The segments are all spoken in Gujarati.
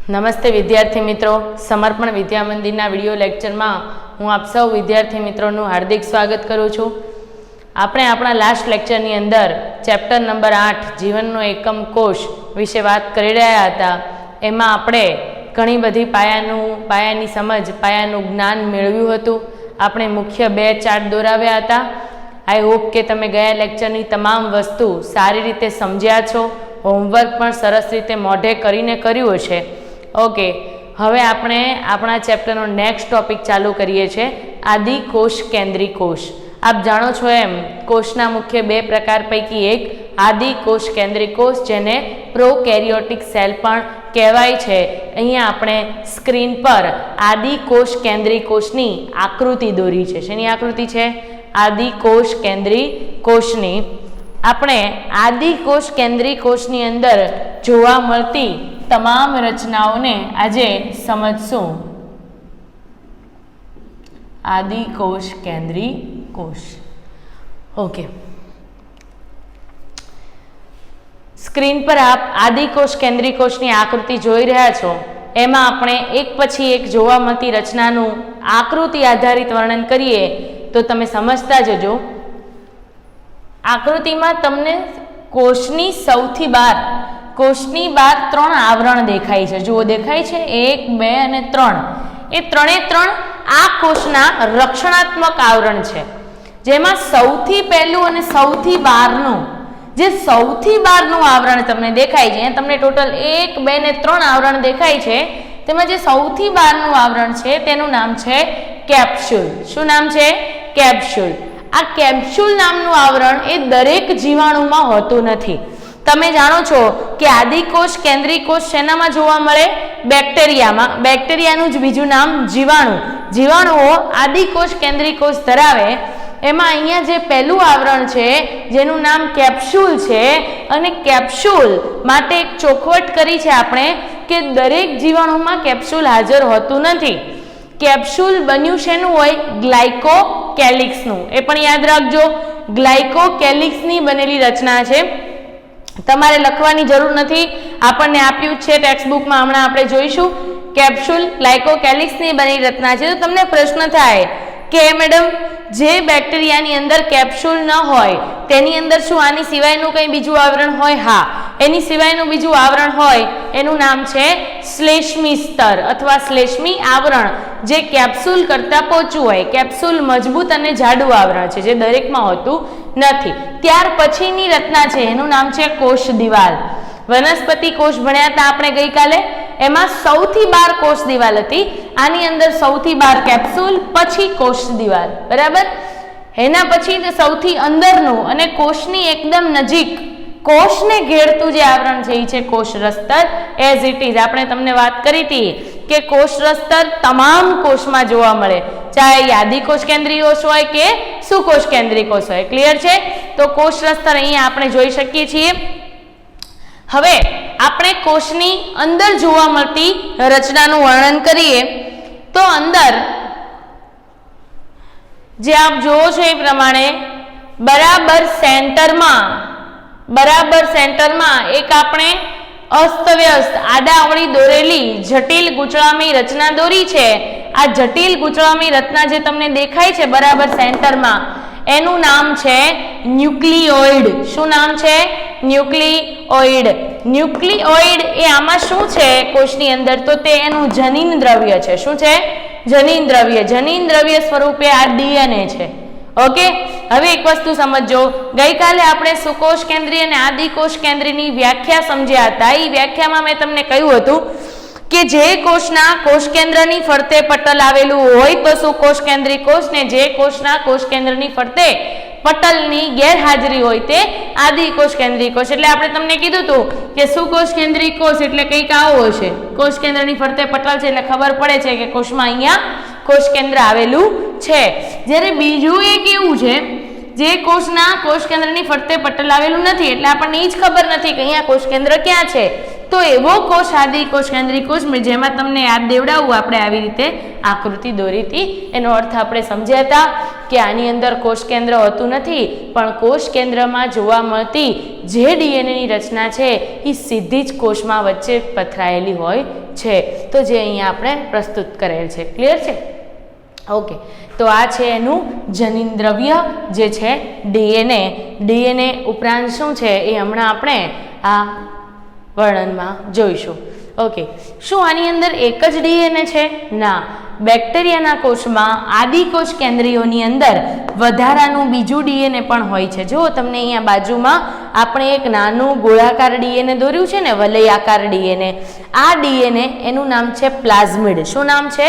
નમસ્તે વિદ્યાર્થી મિત્રો, સમર્પણ વિદ્યા મંદિરના વિડીયો લેક્ચરમાં હું આપ સૌ વિદ્યાર્થી મિત્રોનું હાર્દિક સ્વાગત કરું છું. આપણે આપણા લાસ્ટ લેક્ચરની અંદર ચેપ્ટર નંબર 8 જીવનનો એકમ કોષ વિશે વાત કરી રહ્યા હતા. એમાં આપણે ઘણી બધી પાયાની સમજ, પાયાનું જ્ઞાન મેળવ્યું હતું. આપણે મુખ્ય 2 ચાર્ટ દોરાવ્યા હતા. આઈ હોપ કે તમે ગયા લેક્ચરની તમામ વસ્તુ સારી રીતે સમજ્યા છો. હોમવર્ક પણ સરસ રીતે મોઢે કરીને કર્યું હશે. ઓકે, હવે આપણે આપણા ચેપ્ટરનો નેક્સ્ટ ટોપિક ચાલુ કરીએ છીએ, આદિ કોષ કેન્દ્રી કોષ. આપ જાણો છો એમ કોષના મુખ્ય 2 પ્રકાર પૈકી એક આદિ કોષ કેન્દ્રી કોષ, જેને પ્રોકેરિયોટિક સેલ પણ કહેવાય છે. અહીંયા આપણે સ્ક્રીન પર આદિ કોષ કેન્દ્રી કોષની આકૃતિ દોરી છે. શેની આકૃતિ છે? આદિ કોષ કેન્દ્રી કોષની. આપણે આદિ કોષ કેન્દ્રી કોષની અંદર જોવા મળતી તમામ રચનાઓને આજે સમજશું. આદિ કોષ કેન્દ્રી કોષ. ઓકે, સ્ક્રીન પર આપ આદિ કોષ કેન્દ્રી કોષની આકૃતિ જોઈ રહ્યા છો. એમાં આપણે એક પછી એક જોવા મળતી રચનાનું આકૃતિ આધારિત વર્ણન કરીએ તો તમે સમજતા જજો. આકૃતિમાં તમને કોષની સૌથી બહાર 3 આવરણ દેખાય છે. જુઓ, દેખાય છે 1, 2 અને 3. એ 3 આ કોષના રક્ષણાત્મક આવરણ છે, જેમાં સૌથી પહેલું અને સૌથી બહારનું આવરણ તમને દેખાય છે. તમને ટોટલ 1, 2 ને 3 આવરણ દેખાય છે. તેમાં જે સૌથી બહારનું આવરણ છે તેનું નામ છે કેપ્સ્યુલ. શું નામ છે? કેપ્સ્યુલ. આ કેપ્સ્યુલ નામનું આવરણ એ દરેક જીવાણુમાં હોતું નથી. તમે જાણો છો કે આદિકોષ કેન્દ્રી કોષ શેનામાં જોવા મળે? બેક્ટેરિયામાં. બેક્ટેરિયાનું જ બીજું નામ જીવાણુ. જીવાણુઓ આદિકોષ કેન્દ્રી કોષ ધરાવે. એમાં અહીંયા જે પહેલું આવરણ છે જેનું નામ કેપ્સ્યુલ છે, અને કેપ્સ્યુલ માટે એક ચોખવટ કરી છે આપણે કે દરેક જીવાણુમાં કેપ્સ્યુલ હાજર હોતું નથી. કેપ્સ્યુલ બન્યું શેનું હોય? ગ્લાયકોકેલિક્સનું. એ પણ યાદ રાખજો, ગ્લાયકોકેલિક્સની બનેલી રચના છે. તમારે લખવાની જરૂર નથી, આપણને આપ્યું છે ટેક્સ્ટબુકમાં. હમણાં આપણે જોઈશું. કેપ્સ્યુલ ગ્લાયકોકેલિક્સની બનેલી રચના છે. તો તમને પ્રશ્ન થાય કે મેડમ, જે બેક્ટેરિયાની અંદર કેપ્સ્યુલ ન હોય તેની અંદર શું આની સિવાયનું કંઈ બીજું આવરણ હોય? હા, એની સિવાયનું બીજું આવરણ હોય. એનું નામ છે શ્લેષ્મી સ્તર અથવા શ્લેષ્મી આવરણ, જે કેપ્સ્યુલ કરતાં પોચું હોય. કેપ્સ્યુલ મજબૂત અને જાડું આવરણ છે, જે દરેકમાં હોતું નથી. ત્યાર પછીની રચના છે એનું નામ છે કોષ દિવાલ. વનસ્પતિ કોષ ભણ્યા હતા આપણે ગઈકાલે. એમાં સૌથી બહાર કોષ દિવાલ હતી. આની અંદર સૌથી બહાર કેપ્સ્યુલ, પછી કોષ દિવાલ. બરાબર? એના પછી સૌથી અંદરનું અને કોષની એકદમ નજીક કોષને ઘેરતું જે આવરણ છે એ છે કોષ રસ્તર. એઝ ઇટ ઇઝ આપણે તમને વાત કરી હતી કે કોષ રસ્તર તમામ કોષમાં જોવા મળે, ચાહે આદિકોષ કેન્દ્રી કોષ હોય કે સુકોષ કેન્દ્રી કોષ હોય. ક્લિયર છે? તો કોષ રસ્તર અહીંયા આપણે જોઈ શકીએ છીએ. હવે આપણે કોષની અંદર જોવા મળતી રચનાનું વર્ણન કરીએ તો અંદર જે આપ જોવો છો એ પ્રમાણે બરાબર સેન્ટરમાં એક આપણે અસ્તવ્યસ્ત આડાઅવળી દોરેલી જટિલ ગૂંચળામય રચના દોરી છે. આ જટિલ ગૂંચળામય રચના જે તમને દેખાય છે બરાબર સેન્ટરમાં, એનું નામ છે ન્યુક્લિયોઇડ. શું નામ છે? ન્યુક્લિયોઇડ. ન્યુક્લિયોઇડ એ આમાં શું છે કોષની અંદર? તો તે એનું જનીન દ્રવ્ય છે. શું છે? જનીન દ્રવ્ય. જનીન દ્રવ્ય સ્વરૂપે આ ડીએનએ છે. ઓકે, હવે એક વસ્તુ સમજો. ગઈકાલે આપણે સુકોષ કેન્દ્રી અને આદિકોષ કેન્દ્રીની વ્યાખ્યા સમજ્યા હતા. એ વ્યાખ્યામાં મેં તમને કહ્યું હતું કે જે કોષના કોષ કેન્દ્રની ફરતે પટલ આવેલું હોય તો સુકોષ કેન્દ્રી કોષ, ને જે કોષના કોષ કેન્દ્રની ફરતે પટલની ગેરહાજરી હોય તે આદિકોષ કેન્દ્રી કોષ. એટલે આપણે તમને કીધું હતું કે સુકોષ કેન્દ્રી કોષ એટલે કંઈક આવો હશે. કોષ કેન્દ્રની ફરતે પટલ છે એટલે ખબર પડે છે કે કોષમાં અહીંયા કોષ કેન્દ્ર આવેલું છે. જ્યારે બીજું એક એવું છે જે કોષના કોષ કેન્દ્રની ફરતે પટલ આવેલું નથી, એટલે આપણને એ જ ખબર નથી કે અહીંયા કોષ કેન્દ્ર ક્યાં છે. તો એવો કોષ આદિ કોષ કેન્દ્રીય કોષ જેમાં તમને યાદ દેવડાવું આપણે આવી રીતે આકૃતિ દોરી હતી. એનો અર્થ આપણે સમજ્યા હતા કે આની અંદર કોષ કેન્દ્ર હોતું નથી, પણ કોષ કેન્દ્રમાં જોવા મળતી જે ડીએનએની રચના છે એ સીધી જ કોષમાં વચ્ચે પથરાયેલી હોય છે, તો જે અહીંયા આપણે પ્રસ્તુત કરેલ છે. ક્લિયર છે? ઓકે, તો આ છે એનું જનીન દ્રવ્ય જે છે ડીએનએ. ડીએનએ ઉપરાંત શું છે એ હમણાં આપણે આ વર્ણનમાં જોઈશું. ઓકે, શું આની અંદર એક જ ડીએનએ છે? ના, બેક્ટેરિયાના કોષમાં આદિકોષ કેન્દ્રીયોની અંદર વધારાનું બીજું ડીએનએ પણ હોય છે. જો તમને અહીંયા બાજુમાં આપણે એક નાનું ગોળાકાર ડીએનએ દોર્યું છે ને, વલયાકાર ડીએનએ. આ ડીએનએ એનું નામ છે પ્લાઝમિડ. શું નામ છે?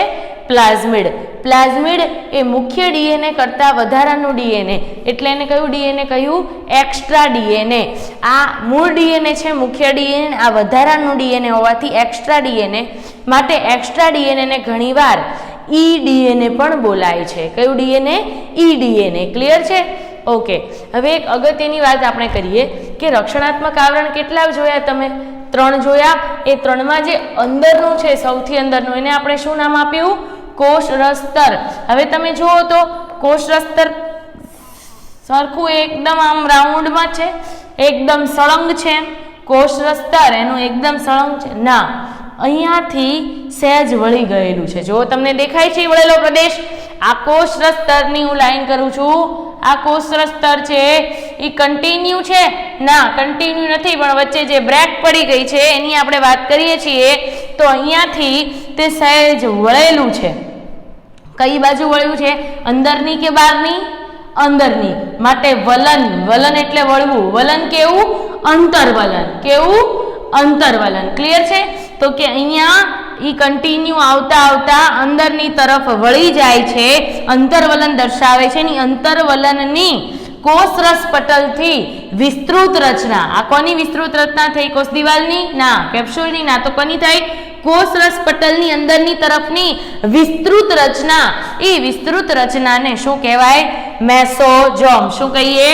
પ્લાઝમિડ. પ્લાઝમિડ એ મુખ્ય ડીએનએ કરતાં વધારાનું ડીએનએ, એટલે એને કયું ડીએનએ કહ્યું? Extra DNA. આ મૂળ ડીએનએ છે, મુખ્ય ડીએનએ, આ વધારાનું ડીએનએ હોવાથી એક્સ્ટ્રા ડીએનએ. માટે એક્સ્ટ્રા ડીએનએને ઘણીવાર ઈ ડીએનએ પણ બોલાય છે. કયું ડીએનએ? ઈ ડીએનએ. ક્લિયર છે? ઓકે, હવે એક અગત્યની વાત આપણે કરીએ કે રક્ષણાત્મક આવરણ કેટલા જોયા તમે? 3 જોયા. એ 3માં જે અંદરનું છે, સૌથી અંદરનું, એને આપણે શું નામ આપ્યું? કોષરસ્તર. હવે તમે જુઓ તો કોષરસ્તર સરખું એકદમ આમ રાઉન્ડમાં છે, એકદમ સળંગ છે. કોષરસ્તર એનું એકદમ સળંગ છે? ના, અહીંયાથી સહેજ વળી ગયેલું છે. જો તમને દેખાય છે વળેલો પ્રદેશ, આ કોષરસ્તરની હું લાઈન કરું છું. આ કોષરસ્તર છે એ કન્ટિન્યુ છે? ના, કન્ટિન્યુ નથી, પણ વચ્ચે જે બ્રેક પડી ગઈ છે એની આપણે વાત કરીએ છીએ. તો અહીંયાથી તે સહેજ વળેલું છે. કઈ બાજુ વળ્યું છે? અંદરની કે બહારની? અંદરની. માટે વલન. વલન એટલે વળવું. વલન કેવું? અંતરવલન. કેવું? અંતરવલન. ક્લિયર છે? તો કે અહીંયા ઈ કન્ટિન્યુ આવતા આવતા અંદરની તરફ વળી જાય છે, અંતરવલન દર્શાવે છે. ની અંતરવલનની કોષરસ પટલથી વિસ્તૃત રચના. આ કોની વિસ્તૃત રચના થઈ? કોષ દિવાલની? ના. કેપ્સ્યુલની? ના. તો કોની થઈ? કોષરસ પટલની અંદરની તરફની વિસ્તૃત રચના. એ વિસ્તૃત રચનાને શું કહેવાય? મેસોજોમ. શું કહીએ?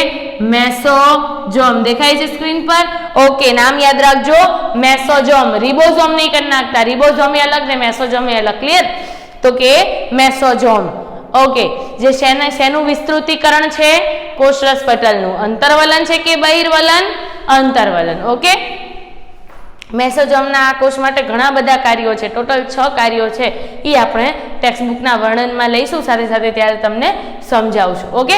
મેસોજોમ. દેખાય છે સ્ક્રીન પર? ઓકે, નામ યાદ રાખજો, મેસોજોમ. રિબોઝોમ નહીં કરી નાખતા. રિબોઝોમ એ અલગ ને મેસોજોમ એ અલગ. ક્લિયર? તો કે મેસોજોમ. ઓકે, જે શેનું વિસ્તૃતીકરણ છે? કોષરસ પટલનું. અંતરવલન છે કે બહિર્વલન? અંતરવલન. ઓકે, મેસોજોમના આ કોષ માટે ઘણા બધા કાર્યો છે. ટોટલ 6 કાર્યો છે. એ આપણે ટેક્સ્ટબુકના વર્ણનમાં લઈશું સાથે સાથે, ત્યારે તમને સમજાવશું. ઓકે,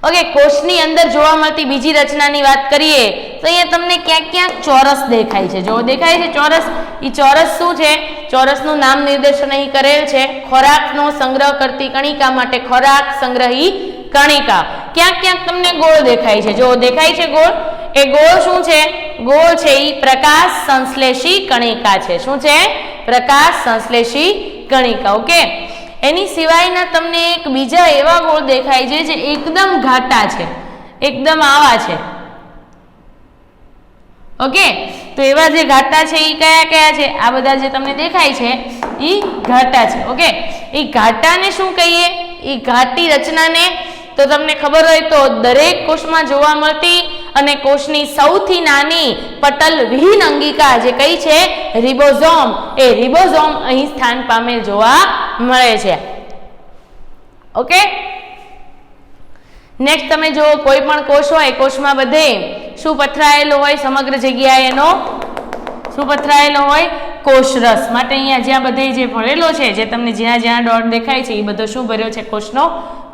ઓકે, કોષની અંદર જોવા મળતી બીજી રચનાની વાત કરીએ તો અહીંયા તમને ક્યાંક ક્યાંક ચોરસ દેખાય છે. જો દેખાય છે ચોરસ, એ ચોરસ શું છે? ચોરસનું નામ નિર્દેશન અહીં કરેલ છે. ખોરાકનો સંગ્રહ કરતી કણિકા માટે ખોરાક સંગ્રહી કણિકા. ક્યાંક ક્યાંક તમને ગોળ દેખાય છે. જો દેખાય છે ગોળ, એ ગોળ શું છે? ગોળ છે એ પ્રકાશ સંશ્લેષી કણિકા છે. શું છે? પ્રકાશ સંશ્લેષી કણિકા. ઓકે, એની સિવાયના તમને એક બીજા એવા ગોળ દેખાય છે જે એકદમ ઘાટા છે, એકદમ આવા છે. ઓકે, તો એવા જે ઘાટા છે એ કયા કયા છે? આ બધા જે તમને દેખાય છે એ ઘાટા છે. ઓકે, એ ઘાટાને શું કહીએ? એ ઘાટી રચનાને તો તમને ખબર હોય તો દરેક કોષમાં જોવા મળતી અને કોષની સૌથી નાની પટલ વિહીન અંગિકા જે કઈ છે? રિબોઝોમ. એ રિબોઝોમ અહીં સ્થાન પામેલ જોવા મળે છે. ઓકે, નેક્સ્ટ તમે જો કોઈ પણ કોષ હોય, કોષમાં બધે શું પથરાયેલો હોય? સમગ્ર જગ્યાએ એનો શું પથરાયેલો હોય? કોષરસ. માટે અહીંયા જ્યાં બધે જે ભરેલો છે, જે તમને જ્યાં જ્યાં ડોટ દેખાય છે, એ બધો શું ભર્યો છે? કોષનો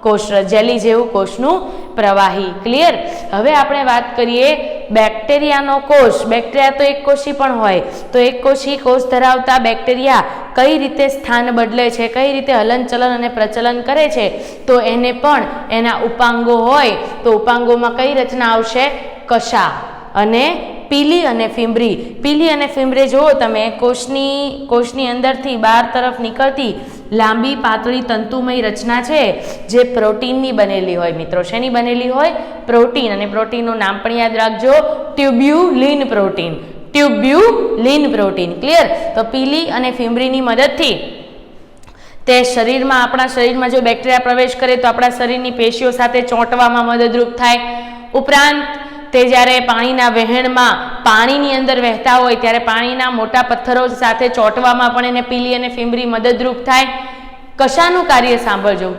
કોષરસ. જેલી જેવું કોષનું પ્રવાહી. ક્લિયર? હવે આપણે વાત કરીએ બેક્ટેરિયાનો કોષ. બેક્ટેરિયા તો એક કોષી પણ હોય, તો એક કોષી કોષ ધરાવતા બેક્ટેરિયા કઈ રીતે સ્થાન બદલે છે, કઈ રીતે હલનચલન અને પ્રચલન કરે છે, તો એને પણ એના ઉપાંગો હોય તો ઉપાંગોમાં કઈ રચના આવશે? કશા અને પીલી અને ફીંબરી. પીલી અને ફીંબરી જુઓ તમે, કોષની અંદરથી બહાર તરફ નીકળતી લાંબી પાતળી તંતુમય રચના છે જે પ્રોટીનની બનેલી હોય. મિત્રો શેની બનેલી હોય? પ્રોટીન. અને પ્રોટીનનું નામ પણ યાદ રાખજો, tubulin protein. Tubulin protein. Clear? તો પીલી અને ફીંબરીની મદદથી તે શરીરમાં, આપણા શરીરમાં જો બેક્ટેરિયા પ્રવેશ કરે તો આપણા શરીરની પેશીઓ સાથે ચોંટવામાં મદદરૂપ થાય. ઉપરાંત તે જ્યારે પાણીના વહેણમાં પાણીની અંદર વહેતા હોય ત્યારે પાણીના મોટા પથ્થરો સાથે ચોંટવામાં પણ એને પીલી અને ફીમરી મદદરૂપ થાય. કશાનું કાર્ય સાંભળજો.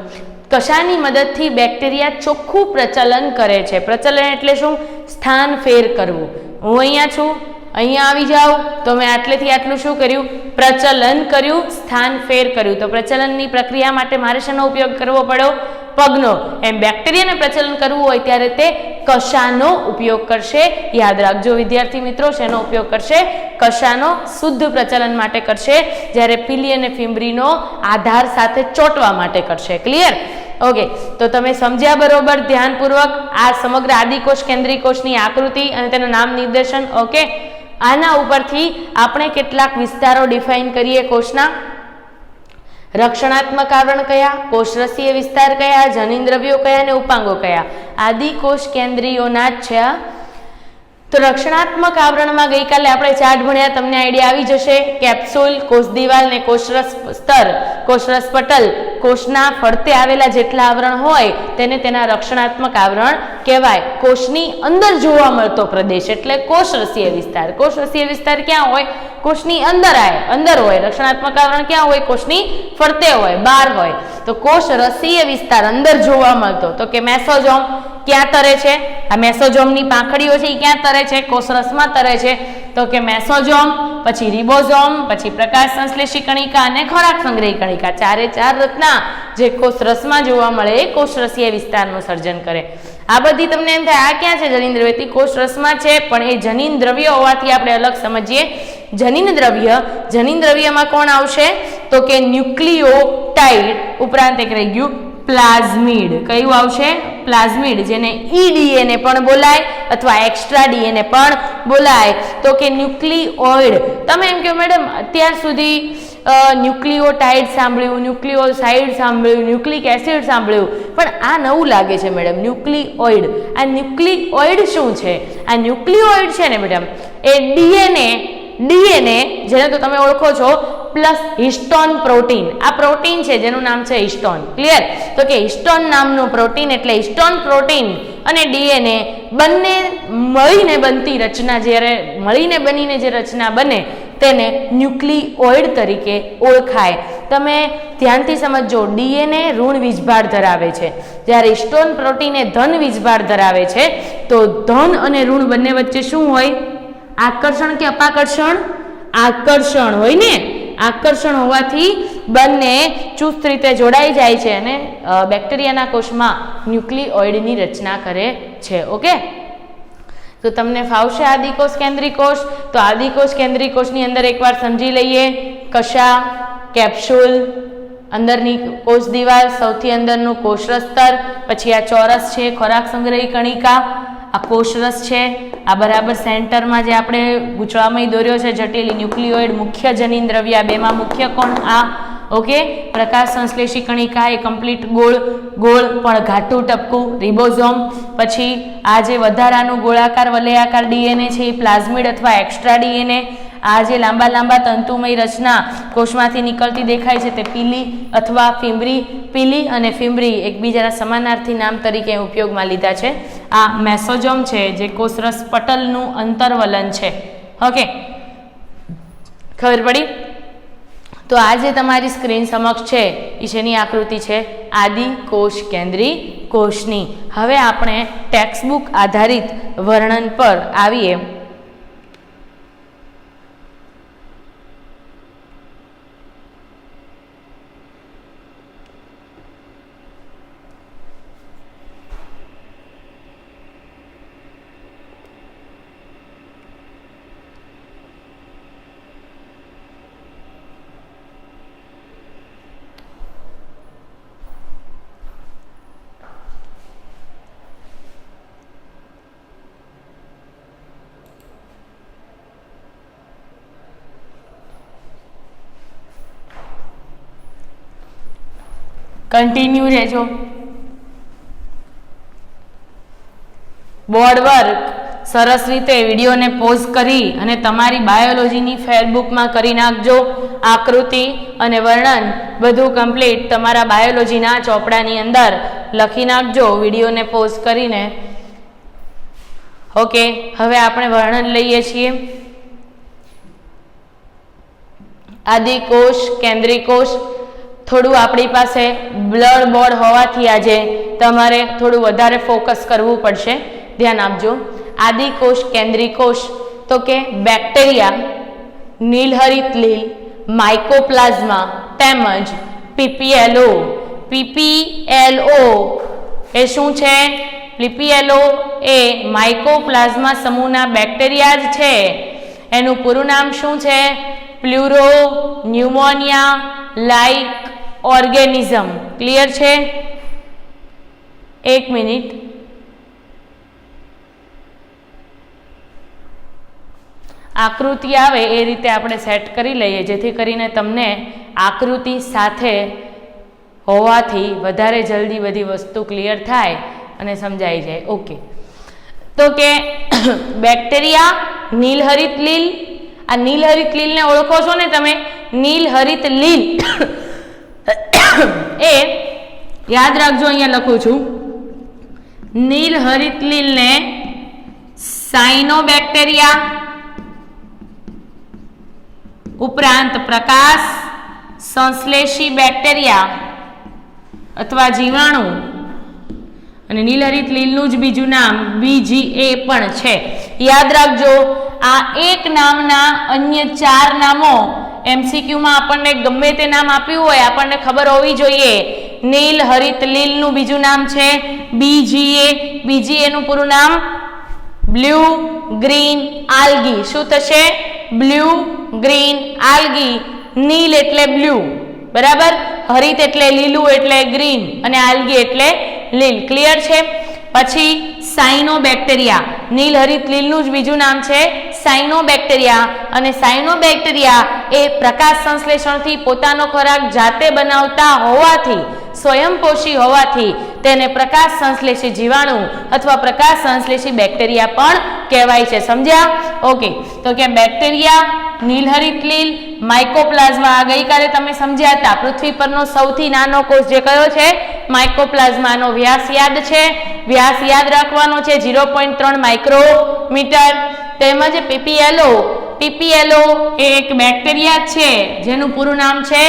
કશાની મદદથી બેક્ટેરિયા ચોખ્ખું પ્રચલન કરે છે. પ્રચલન એટલે શું? સ્થાન ફેર કરવું. હું અહીંયા છું, અહીંયા આવી જાઉં તો મેં આટલેથી આટલું શું કર્યું? પ્રચલન કર્યું, સ્થાન ફેર કર્યું. તો પ્રચલનની પ્રક્રિયા માટે મારે શેનો ઉપયોગ કરવો પડ્યો? પગનો. એમ બેક્ટેરિયાને પ્રચલન કરવું હોય ત્યારે તે કશાનો ઉપયોગ કરશે. યાદ રાખજો વિદ્યાર્થી મિત્રો, શેનો ઉપયોગ કરશે? કશાનો. શુદ્ધ પ્રચલન માટે કરશે, જ્યારે પીલી અને ફીમરીનો આધાર સાથે ચોંટવા માટે કરશે. ક્લિયર? ઓકે, તો તમે સમજ્યા બરોબર ધ્યાનપૂર્વક આ સમગ્ર આદિકોષ કેન્દ્રીય કોષની આકૃતિ અને તેનું નામ નિર્દેશન. ઓકે, આના ઉપરથી આપણે કેટલાક વિસ્તારો ડિફાઇન કરીએ કોષના. રક્ષણાત્મક આવરણ કયા, કોષરસીય વિસ્તાર કયા, જનીનદ્રવ્યો કયા અને ઉપાંગો કયા? આદિકોષ કેન્દ્રીયોના જ છે. તો રક્ષણાત્મક આવરણમાં ગઈકાલે આપણે ચાર્ટ ભણ્યા, તમને આઈડિયા આવી જશે. કેપ્સ્યુલ, કોષ દિવાલ ને કોષરસ સ્તર, કોષરસ પટલ, કોષના ફરતે આવેલા જેટલા આવરણ હોય તેને તેના રક્ષણાત્મક આવરણ કહેવાય. કોષની અંદર જોવા મળતો પ્રદેશ એટલે કોષરસીય વિસ્તાર. કોષરસીય વિસ્તાર ક્યાં હોય? કોષની અંદર હોય. રક્ષણાત્મક આવરણ ક્યાં હોય? કોષની ફરતે હોય, બહાર હોય. તો કોષરસીય વિસ્તાર અંદર જોવા મળતો તો કે મેસોઝોમ ક્યાં તરે છે? આ મેસોઝોમની પાંખડીઓ છે એ ક્યાં તરે છે? કોષરસમાં તરે છે. તો કે મેસોઝોમ, પછી રિબોઝોમ, પછી પ્રકાશ સંશ્લેષી કણિકા અને ખોરાક સંગ્રહી કણિકા. ચારે ચાર રચના જે કોષરસમાં જોવા મળે એ કોષરસીય વિસ્તારનું સર્જન કરે. આ બધી તમને એમ થાય આ ક્યાં છે? જનીનદ્રવ્ય. કોષરસમાં છે, પણ એ જનીન દ્રવ્ય હોવાથી આપણે અલગ સમજીએ. જનીન દ્રવ્યમાં કોણ આવશે? તો કે ન્યુક્લિયોટાઇડ, ઉપરાંત એક રહી ગયું પ્લાઝમિડ. કયું આવશે? પ્લાઝમિડ, જેને ઈડીએનએ પણ બોલાય અથવા એક્સ્ટ્રા ડીએનએ પણ બોલાય. તો કે ન્યુક્લિઓઇડ. તમે એમ કહો મેડમ અત્યાર સુધી ન્યુક્લિયોટાઇડ સાંભળ્યું, ન્યુક્લિયોસાઇડ સાંભળ્યું, ન્યુક્લિક એસિડ સાંભળ્યું, પણ આ નવું લાગે છે મેડમ, ન્યુક્લિઓઇડ. આ ન્યુક્લિઓઇડ શું છે? આ ન્યુક્લિઓઇડ છે ને મેડમ એ ડીએનએ જેને તો તમે ઓળખો છો પ્લસ હિસ્ટોન પ્રોટીન. આ પ્રોટીન છે જેનું નામ છે હિસ્ટોન. ક્લિયર? તો કે હિસ્ટોન નામનું પ્રોટીન એટલે હિસ્ટોન પ્રોટીન અને ડીએનએ બંને મળીને બનતી રચના, જ્યારે મળીને બનીને જે રચના બને તેને ન્યુક્લિઓઇડ તરીકે ઓળખાય. તમે ધ્યાનથી સમજો, ડીએનએ ઋણ વીજભાર ધરાવે છે, જ્યારે હિસ્ટોન પ્રોટીન એ ધન વીજભાર ધરાવે છે. તો ધન અને ઋણ બંને વચ્ચે શું હોય? આકર્ષણ કે અપાકર્ષણ? આકર્ષણ હોય ને. આકર્ષણ હોવાથી બંને ચુસ્ત રીતે જોડાઈ જાય છે અને બેક્ટેરિયાના કોષમાં ન્યુક્લિઓઇડની રચના કરે છે. ઓકે, તો તમને ફાવશે આદિકોષ કેન્દ્રીય કોષ? તો આદિકોષ કેન્દ્રીય કોષની અંદર એકવાર સમજી લઈએ. કશા, કેપ્સ્યુલ, અંદરની કોષ દિવાલ, સૌથી અંદરનું કોષરસ સ્તર, પછી આ ચોરસ છે ખોરાક સંગ્રહી કણિકા, આ કોષરસ છે, આ બરાબર સેન્ટરમાં જે આપણે ગૂંચળામય દોર્યો છે જટિલ ન્યુક્લિયોઇડ, મુખ્ય જનીન દ્રવ્ય, આ બેમાં મુખ્ય કોણ? આ. ઓકે, પ્રકાશ સંશ્લેષી કણિકા એ કમ્પ્લીટ ગોળ પણ ઘાટું ટપકું રિબોઝોમ. પછી આ જે વધારાનું ગોળાકાર વલયાકાર ડીએનએ છે એ પ્લાઝમિડ અથવા એક્સ્ટ્રા ડીએનએ. આ જે લાંબા તંતુમય રચના કોષમાંથી નીકળતી દેખાય છે તે પીલી અથવા ફીમરી. પીલી અને ફીમરી એકબીજાના સમાનાર્થી નામ તરીકે ઉપયોગમાં લીધા છે. આ મેસોઝોમ છે જે કોષરસ પટલનું અંતર્વલન છે. ઓકે, ખબર પડી? તો આ જે તમારી સ્ક્રીન સમક્ષ છે એ શેની આકૃતિ છે? આદિકોષ કેન્દ્રીય કોષની. હવે આપણે ટેક્સ્ટબુક આધારિત વર્ણન પર આવીએ. કન્ટિન્યુ રહેજો. બોર્ડ વર્ક સરસ રીતે વિડીયોને પોઝ કરી અને તમારી બાયોલોજીની ફેરબુકમાં કરી નાખજો. આકૃતિ અને વર્ણન બધું કમ્પ્લીટ તમારા બાયોલોજીના ચોપડાની અંદર લખી નાખજો વિડીયોને પોઝ કરીને. ઓકે, હવે આપણે વર્ણન લઈએ છીએ. આદિકોષ, કેન્દ્રીકોષ. થોડું આપણી પાસે બ્લડ બોર્ડ હોવાથી આજે તમારે થોડું વધારે ફોકસ કરવું પડશે. ધ્યાન આપજો. આદિકોષ, કેન્દ્રીકોષ તો કે બેક્ટેરિયા, નીલહરિત લીલ, માઇકોપ્લાઝમા તેમજ પીપીએલઓ. પીપીએલઓ એ શું છે? પીપીએલઓ એ માઇકોપ્લાઝમા સમૂહના બેક્ટેરિયા જ છે. એનું પૂરું નામ શું છે? પ્લુરો ન્યુમોનિયા લાઇક ઓર્ગેનિઝમ. ક્લિયર છે? એક મિનિટ. આકૃતિ આવે એ રીતે આપણે સેટ કરી લઈએ, જેથી કરીને તમને આકૃતિ સાથે હોવાથી વધારે જલ્દી બધી વસ્તુ ક્લિયર થાય અને સમજાઈ જાય. ઓકે, તો કે બેક્ટેરિયા, નીલહરિત લીલ. આ નીલહરિત લીલને ઓળખો છો ને તમે? નીલહરિત લીલ એ યાદ રાખજો, અહીંયા લખું છું. નીલહરિત લીલને સાયનોબેક્ટેરિયા ઉપરાંત પ્રકાશ સંશ્લેષી બેક્ટેરિયા અથવા જીવાણુ અને નીલહરિત લીલનું જ બીજું નામ BGA પણ છે. યાદ રાખજો, આ એક નામના અન્ય 4 નામો MCQમાં આપણને ગમે તે નામ આપ્યું હોય આપણને ખબર હોવી જોઈએ. નીલહરિત લીલનું બીજું નામ છે BGA. BGA નું પૂરું નામ બ્લુ ગ્રીન આલ્ગી. શું થશે? Blue green algae. નીલ એટલે બ્લુ, બરાબર. હરિત એટલે લીલું એટલે ગ્રીન અને આલ્ગી એટલે લીલ. ક્લિયર છે? પછી સાયનોબેક્ટેરિયા. નીલહરિત લીલનું જ બીજું નામ છે સાયનોબેક્ટેરિયા. અને સાયનોબેક્ટેરિયા એ પ્રકાશ સંશ્લેષણથી પોતાનો ખોરાક જાતે બનાવતા હોવાથી, સ્વયંપોષી હોવાથી તેને પ્રકાશ સંશ્લેષી જીવાણુ અથવા પ્રકાશ સંશ્લેષી બેક્ટેરિયા પણ કહેવાય છે. સમજ્યા? ઓકે, તો કે બેક્ટેરિયા, નીલહરિત લીલ, માઇકોપ્લાઝમા. ગઈકાલે તમે સમજ્યા હતા પૃથ્વી પરનો સૌથી નાનો કોષ જે કયો છે? માઇકોપ્લાઝમાનો વ્યાસ યાદ છે? વ્યાસ યાદ રાખવાનો છે 0.3 માઇક્રોમીટર. તેમજ પીપીએલઓ. પીપીએલઓ એ એક બેક્ટેરિયા છે જેનું પૂરું નામ છે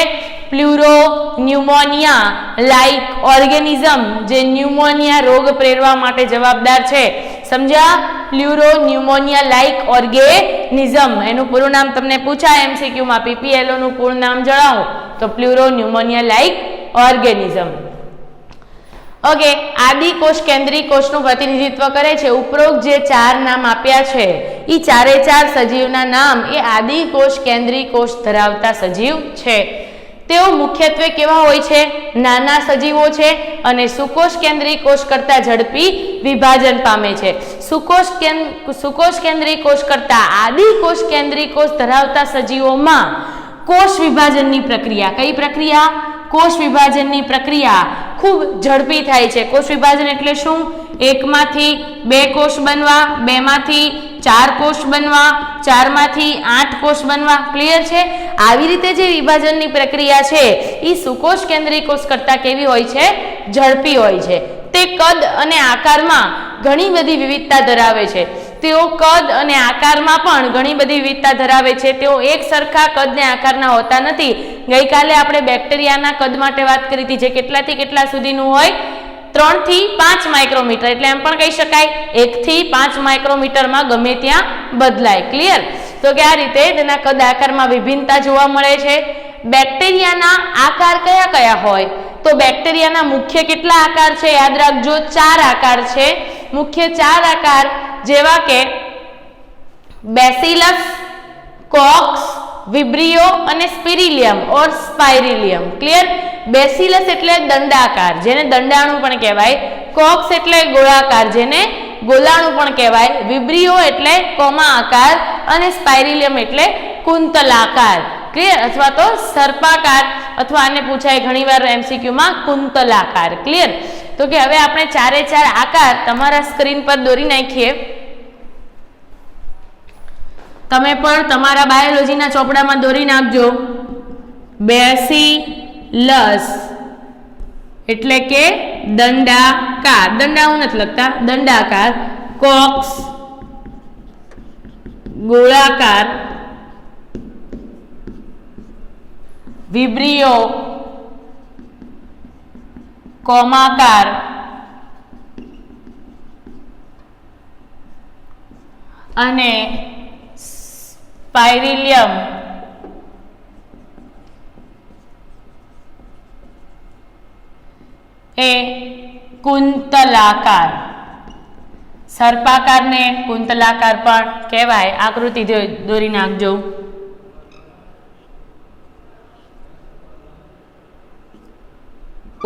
પ્લુરો ન્યુમોનિયા લાઇક ઓર્ગેનિઝમ, જે ન્યુમોનિયા રોગ પ્રેરવા માટે જવાબદાર છે. સમજ્યા? પ્લુરો ન્યુમોનિયા લાઇક ઓર્ગેનિઝમ. એનું પૂરું નામ તમને પૂછાય MCQમાં, પીપીએલઓ નું પૂરું નામ જણાવો તો પ્લુરો ન્યુમોનિયા લાઇક ઓર્ગેનિઝમ. ઓકે, આદિકોષ, કેન્દ્રીકોષનું પ્રતિનિધિત્વ કરે છે. ઉપરોક્ત જે 4 નામ આપ્યા છે એ 4 સજીવના નામ એ આદિકોષ, કેન્દ્રીકોષ ધરાવતા સજીવ છે. તેઓ મુખ્યત્વે કેવા હોય છે? નાના સજીવો છે અને સુકોષ કેન્દ્રીકોષ કરતા ઝડપી વિભાજન પામે છે. સુકોષ કેન્દ્રીકોષ કરતા આદિકોષ કેન્દ્રીકોષ ધરાવતા સજીવોમાં કોષ વિભાજનની પ્રક્રિયા, કઈ પ્રક્રિયા? કોષ વિભાજનની પ્રક્રિયા ખૂબ ઝડપી થાય છે. કોષ વિભાજન એટલે શું? 1 માંથી 2 કોષ બનવા, 2 માંથી 4 કોષ બનવા, 4 માંથી 8 કોષ બનવા. ક્લિયર છે? આવી રીતે જે વિભાજનની પ્રક્રિયા છે એ સુકોષ કેન્દ્રીકોષ કરતા કેવી હોય છે? ઝડપી હોય છે. તે કદ અને આકારમાં ઘણી બધી વિવિધતા ધરાવે છે. તેઓ કદ અને આકારમાં પણ ઘણી બધી વિવિધતા ધરાવે છે. તેઓ એક સરખા કદ ને આકારના હોતા નથી. ગઈકાલે આપણે બેક્ટેરિયાના કદ માટે વાત કરી હતી, જે કેટલાથી કેટલા સુધીનું હોય? 3 થી 5 માઇક્રોમીટર. એટલે એમ પણ કહી શકાય 1 થી 5 માઇક્રોમીટરમાં ગમે ત્યાં બદલાય. ક્લિયર? તો કે આ રીતે તેના કદ આકારમાં વિભિન્નતા જોવા મળે છે. બેક્ટેરિયાના આકાર કયા કયા હોય? તો બેક્ટેરિયાના મુખ્ય કેટલા આકાર છે? યાદ રાખજો, 4 આકાર છે. મુખ્ય 4 આકાર જેવા કે બેસિલસ, કોક્સ, વિબ્રિયો અને સ્પિરિલિયમ ઓર સ્પાઇરિલિયમ. ક્લિયર? બેસિલસ એટલે દંડાકાર, જેને દંડાણુ પણ કહેવાય. કોક્સ એટલે ગોળાકાર, જેને ગોલાણુ પણ કહેવાય. વિબ્રિયો એટલે કોમા આકાર અને સ્પાઇરિલિયમ એટલે કુંતલાકાર. ક્લિયર? અથવા તો સર્પાકાર, અથવા આને પૂછાય ઘણીવાર MCQમાં કુંતલાકાર. ક્લિયર? તો કે હવે આપણે 4 આકાર તમારા સ્ક્રીન પર દોરી નાખીએ. તમે પણ તમારા બાયોલોજીના ચોપડામાં દોરી નાખજો. બેસિલસ એટલે કે દંડાકાર, દંડાઉ નથી લખતા, દંડાકાર. કોક્સ ગોળાકાર વિબ્રિયો કોમાકાર અને સ્પાઇરિલિયમ એ કુંતલાકાર. સર્પાકારને કુંતલાકાર પણ કહેવાય. આકૃતિ દોરી નાખજો.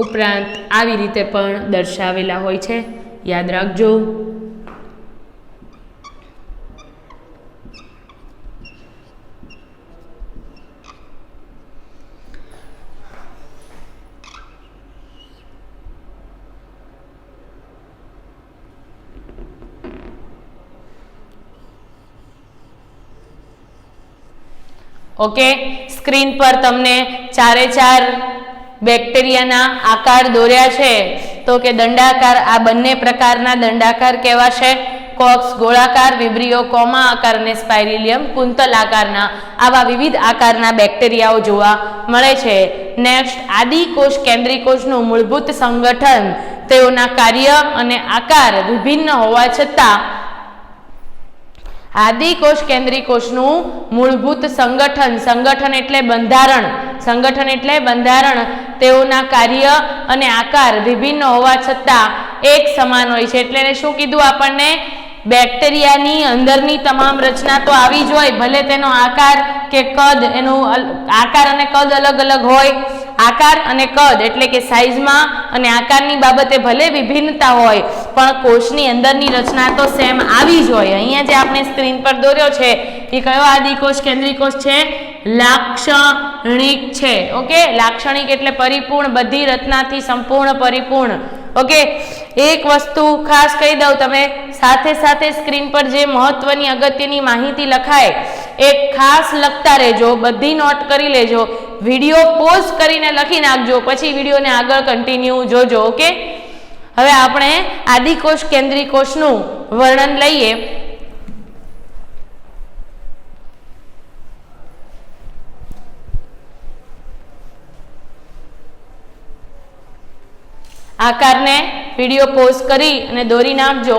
ઉપરાંત આવી રીતે પણ દર્શાવેલા હોય છે, યાદ રાખજો. ઓકે, સ્ક્રીન પર તમને 4 બેક્ટેરિયાના આકાર દોર્યા છે. તો કે દંડાકાર, આ બંને પ્રકારના દંડાકાર કહેવાશે. કોક્સ ગોળાકાર, વિબ્રિયો કોમા આકાર અને સ્પાઇરિલિયમ કુંતલ આકારના આવા વિવિધ આકારના બેક્ટેરિયાઓ જોવા મળે છે. નેક્સ્ટ, આદિકોષ કેન્દ્રીકોષનું મૂળભૂત સંગઠન. તેઓના કાર્ય અને આકાર વિભિન્ન હોવા છતાં આદિકોષ કેન્દ્રીકોષનું મૂળભૂત સંગઠન, સંગઠન એટલે બંધારણ, સંગઠન એટલે બંધારણ, તેઓના કાર્ય અને આકાર વિભિન્ન હોવા છતાં એક સમાન હોય છે. એટલે શું કીધું આપણને? બેક્ટેરિયાની અંદરની તમામ રચના તો આવી જ હોય, ભલે તેનો આકાર કે કદ, એનું આકાર અને કદ અલગ અલગ હોય. આકાર અને કદ એટલે કે સાઈઝમાં અને આકારની બાબતે ભલે વિભિન્નતા હોય, પણ કોષની અંદરની રચના તો સેમ આવી જ હોય. અહીંયા જે આપણે સ્ક્રીન પર દોર્યો છે એ કયો આદિકોષ કેન્દ્રીકોષ છે? લાક્ષણિક છે. ઓકે, લાક્ષણિક એટલે પરિપૂર્ણ, બધી રચનાથી સંપૂર્ણ પરિપૂર્ણ. ઓકે, એક વસ્તુ ખાસ કહી દઉં, તમે સાથે સાથે સ્ક્રીન પર જે મહત્વની અગત્યની માહિતી લખાય એ ખાસ લખતા રહેજો, બધી નોટ કરી લેજો. વિડીયો પોઝ કરીને લખી નાખજો, પછી વિડીયોને આગળ કન્ટિન્યુ જોજો. ઓકે, હવે આપણે આદિકોષ કેન્દ્રીકોષનું વર્ણન લઈએ. આકારને વિડીયો પોઝ કરી અને દોરી નાખજો.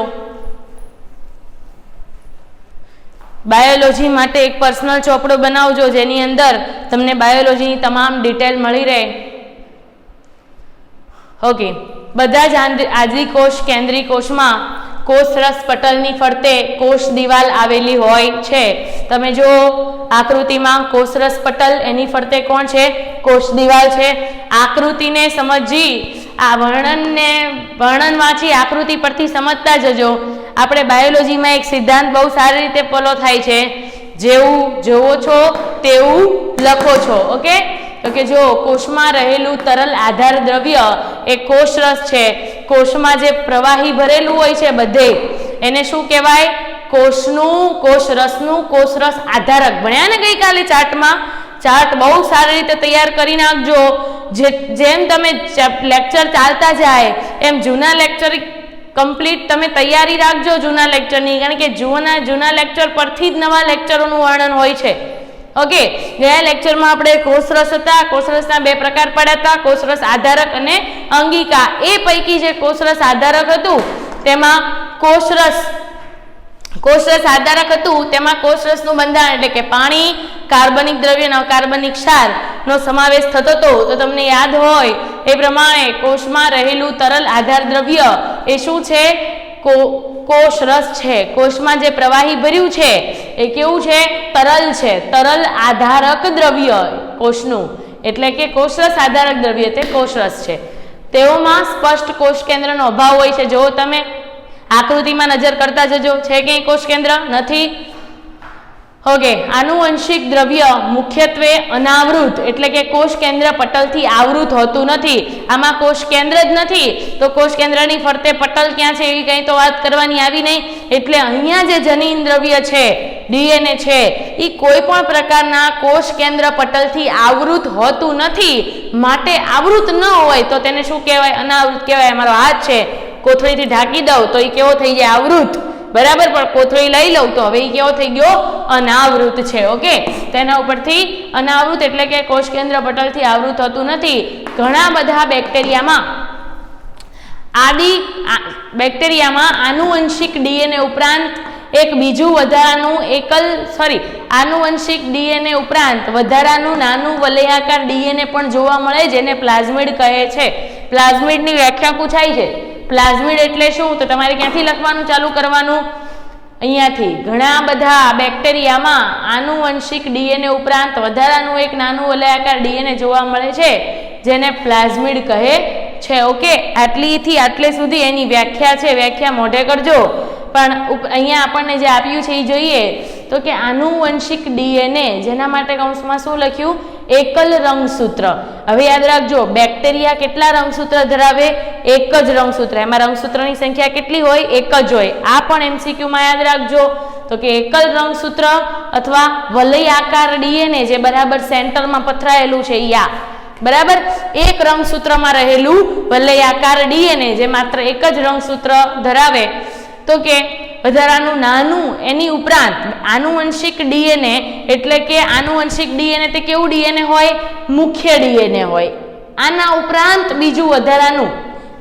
બાયોલોજી માટે એક પર્સનલ ચોપડો બનાવજો, જેની અંદર તમને બાયોલોજીની તમામ ડિટેલ મળી રહે. ઓકે, બધા જ આદિકોષ કેન્દ્રીકોષમાં કોષરસ પટલની ફરતે કોષ દિવાલ આવેલી હોય છે. તમે જો આકૃતિમાં કોષરસ પટલ, એની ફરતે કોણ છે? કોષ દિવાલ છે. આકૃતિને સમજી, આ વર્ણન વાંચી આકૃતિ પરથી સમજતા જજો. આપણે બાયોલોજીમાં એક સિદ્ધાંત બહુ સારી રીતે ફોલો થાય છે, જેવું જોવો છો તેવું લખો છો. ઓકે, તો કે જો કોષમાં રહેલું તરલ આધાર દ્રવ્ય એ કોષરસ છે. કોષમાં જે પ્રવાહી ભરેલું હોય છે બધે, એને શું કહેવાય? કોષરસનું કોષરસ આધારક. ભણ્યા ને ગઈકાલે ચાર્ટમાં? ચાર્ટ બહુ સારી રીતે તૈયાર કરી નાખજો. જેમ તમે લેક્ચર ચાલતા જાય એમ જૂના લેક્ચર કમ્પ્લીટ તમે તૈયારી રાખજો જૂના લેક્ચરની, કારણ કે જૂના લેક્ચર પરથી જ નવા લેક્ચરોનું વર્ણન હોય છે. ઓકે, ગયા લેક્ચરમાં આપણે કોષરસ હતા, કોષરસના 2 પ્રકાર પડ્યા હતા, કોષરસ આધારક અને અંગિકા. એ પૈકી જે કોષરસ આધારક હતું તેમાં કોષરસ આધારક હતું, તેમાં કોષરસનું બંધારણ એટલે કે પાણી, કાર્બનિક દ્રવ્ય અને અકાર્બનિક ક્ષારનો સમાવેશ થતો હતો. તો તમને યાદ હોય એ પ્રમાણે કોષમાં રહેલું તરલ આધાર દ્રવ્ય એ શું છે? કોષરસ છે. કોષમાં જે પ્રવાહી ભર્યું છે એ કેવું છે? તરલ છે. તરલ આધારક દ્રવ્ય કોષનું એટલે કે કોષરસ આધારક દ્રવ્ય તે કોષરસ છે. તેઓમાં સ્પષ્ટ કોષ કેન્દ્રનો અભાવ હોય છે. જો તમે આકૃતિમાં નજર કરતા જજો, છે કે કોષ કેન્દ્ર? નથી. ઓકે, આનુવંશિક દ્રવ્ય મુખ્યત્વે અનાવૃત એટલે કે કોષ કેન્દ્ર પટલથી આવૃત હોતું નથી. આમાં કોષ કેન્દ્ર જ નથી તો કોષ કેન્દ્રની ફરતે પટલ ક્યાં છે એવી કંઈ તો વાત કરવાની આવી નહીં. એટલે અહીંયા જે જનીન દ્રવ્ય છે, ડીએનએ છે, એ કોઈ પણ પ્રકારના કોષ કેન્દ્ર પટલથી આવૃત હોતું નથી. માટે આવૃત ન હોય તો તેને શું કહેવાય? અનાવૃત કહેવાય. અમારો હાથ છે, કોથળીથી ઢાંકી દઉં તો એ કેવો થઈ જાય? આવૃત. બરાબર, પણ કોથળી લઈ લઉં તો હવે એ કેવો થઈ ગયો? અનાવૃત છે. ઓકે, તેના ઉપરથી અનાવૃત એટલે કે કોષ કેન્દ્ર પટલથી આવૃત થતું નથી. ઘણા બધા બેક્ટેરિયામાં આનુવંશિક ડીએનએ ઉપરાંત એક બીજું વધારાનું આનુવંશિક ડીએનએ ઉપરાંત વધારાનું નાનું વલયાકાર ડીએનએ પણ જોવા મળે, જેને પ્લાઝમિડ કહે છે. પ્લાઝમિડની વ્યાખ્યા પૂછાય છે. પ્લાઝમિડ એટલે શું? તો તમારે ક્યાંથી લખવાનું ચાલુ કરવાનું? અહીંયાથી. ઘણા બધા બેક્ટેરિયામાં આનુવંશિક ડીએનએ ઉપરાંત વધારાનું એક નાનું વલયાકાર ડીએનએ જોવા મળે છે, જેને પ્લાઝમિડ કહે છે. ઓકે, આટલીથી આટલે સુધી એની વ્યાખ્યા છે. વ્યાખ્યા મોઢે કરજો, પણ અહીંયા આપણને જે આપ્યું છે એ જોઈએ તો કે આનુવંશિક ડીએનએ, જેના માટે કૌંસમાં શું લખ્યું? એકલ રંગસૂત્ર. હવે યાદ રાખજો, બેક્ટેરિયા કેટલા રંગસૂત્ર ધરાવે? એક જ રંગસૂત્ર. એમાં રંગસૂત્રની સંખ્યા કેટલી હોય? એક જ હોય. આ પણ એમસીક્યુમાં યાદ રાખજો તો કે એકલ રંગસૂત્ર અથવા વલયાકાર ડીએનએ જે બરાબર સેન્ટરમાં પથરાયેલું છે યા બરાબર, એક રંગસૂત્રમાં રહેલું વલયાકાર ડીએનએ જે માત્ર એક જ રંગસૂત્ર ધરાવે, તો કે વધારાનું નાનું એની ઉપરાંત આનુવંશિક ડીએનએ એટલે કે આનુવંશિક ડીએનએ તે કેવું ડીએનએ હોય? મુખ્ય ડીએનએ હોય. આના ઉપરાંત બીજું વધારાનું